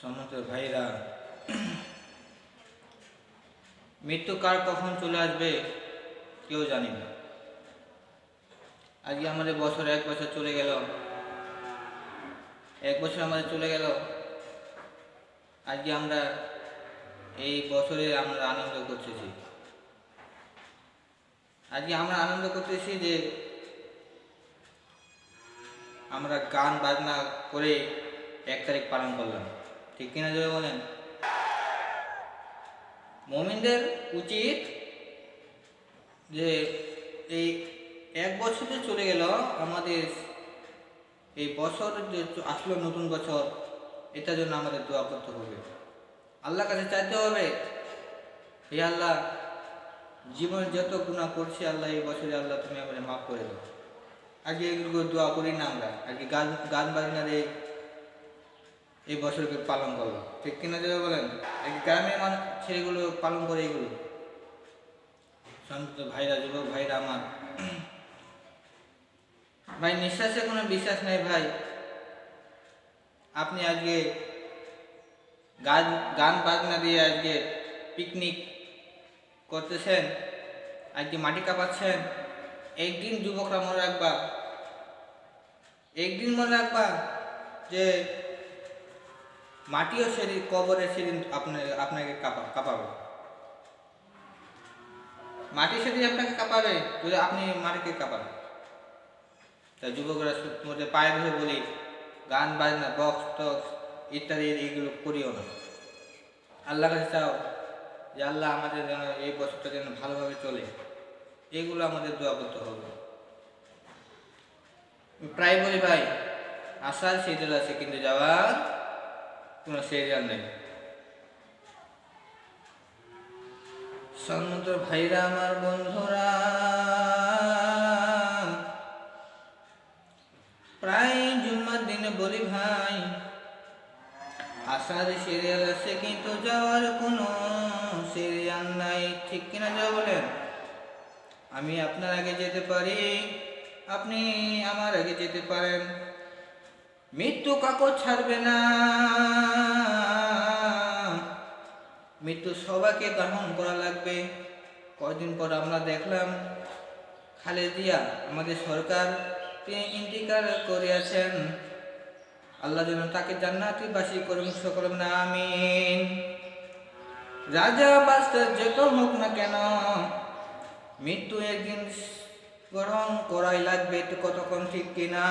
সম্মানিত ভাইরা, মৃত্যু কার কখন চলে আসবে কেউ জানি না। আজকে আমাদের বছর 1 বছর চলে গেল, 1 বছর আমাদের চলে গেল। আজকে আমরা এই বছরে আমরা আনন্দ করতেছি। আজকে আমরা আনন্দ করতেছি যে আমরা গান বাজনা করে 1 তারিখ পালন করলাম, ঠিক কিনা যদি বলেন? মুমিনদের উচিত যে এই 1 বছর যে চলে গেল, আমাদের এই বছর যে আসলো নতুন বছর, এটার জন্য আমাদের দোয়া করতে হবে, আল্লাহর কাছে চাইতে হবে, হে আল্লাহ, জীবনে যত গুনাহ করছি আল্লাহ এই বছরে আল্লাহ তুমি আমাদের মাফ করে দাও। আজকে এগুলো দোয়া করি না আমরা, আজকে গান বাজনা দিয়ে এই বছরকে পালন করলো, ঠিক কিনা যদি বলেন? গ্রামের ছেলেগুলো পালন করে এগুলো। শান্ত ভাইরা, যুবক ভাইরা আমার, ভাই নিঃশ্বাসে কোনো বিশ্বাস নেই ভাই। আপনি আজকে গান বাজনা দিয়ে আজকে পিকনিক করতেছেন, আজকে মাটি কাঁপাচ্ছেন। একদিন যুবকরা মনে রাখবা, একদিন মনে রাখবা যে মাটিও সেদিন, কবরের সেদিন আপনাকে কাঁপাবে। মাটি সেদিন আপনাকে কাঁপাবে যদি আপনি মাটিকে কাঁপান। তাই যুবকরা মধ্যে পায়ে ধরে বলি, গান বাজনা, বক্স টক্স ইত্যাদি এইগুলো করিও না। আল্লাহর কাছে চাও যে আল্লাহ আমাদের যেন এই বছরটা যেন ভালোভাবে চলে, এইগুলো আমাদের দোয়া করতে হবে। প্রায় বলি ভাই, আসার সিরিয়াল আছে কিন্তু যাওয়ার কোনো সিরিয়াল নেই। সম্মানিত ভাইরা আমার, বন্ধুরা, প্রায় জুম্মার দিনে বলি ভাই, আসার সিরিয়াল আছে কিন্তু যাওয়ার কোনো সিরিয়াল নাই, ঠিক কিনা যা বলেন? আমি আপনার আগে যেতে পারি, আপনি আমার আগে যেতে পারেন, মৃত্যু কাকো ছাড়বে না। মৃত্যু সবাইকে গ্রহণ করা লাগবে। কয়েকদিন পর আমরা দেখলাম খালেদা আমাদের সরকার, তিনি ইন্তিকাল করিয়াছেন। আল্লাহ যেন তাকে জান্নাতিবাসী করুন, সকলে না আমিন। রাজা বাদশা যত হোক না কেন, মৃত্যু একদিন গ্রহণ করাই লাগবে, তো কতক্ষণ, ঠিক কিনা?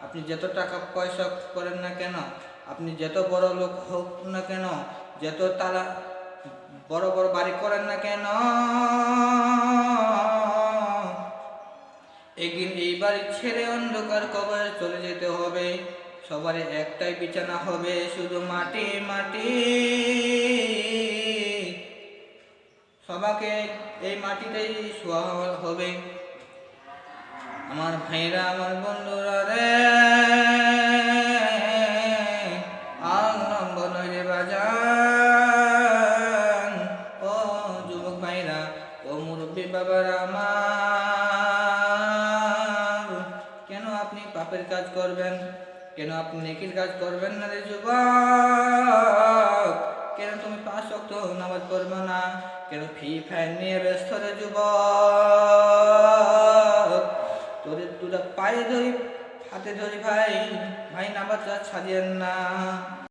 আপনি যত টাকা পয়সা করেন না কেন, আপনি যত বড় লোক হোক না কেন, যত তারা বড় বড় বাড়ি করেন না কেন, একদিন এই বাড়ি ছেড়ে অন্ধকার কবরে চলে যেতে হবে। সবারই একটাই বিছানা হবে, শুধু মাটি মাটি। সবাইকে এই মাটিতেই শোয়া হবে। আমার ভাইরা, আমার বন্ধুরা রে, আর নম্বর নয় রে বাজান। ও যুবক ভাইরা, ও মুরব্বী বাবারা আমার, কেন আপনি পাপের কাজ করবেন? কেন আপনি নেকির কাজ করবেন না রে যুবক? কেন তুমি 5 ওয়াক্ত নামাজ পড়বে না? কেন ফ্রি ফায়ার নিয়ে ব্যস্ত রে যুবক? তোদের দুটা পায়ে ধরি, হাতে ধরি ভাই, নামাজটা ছাড়িয়েন না।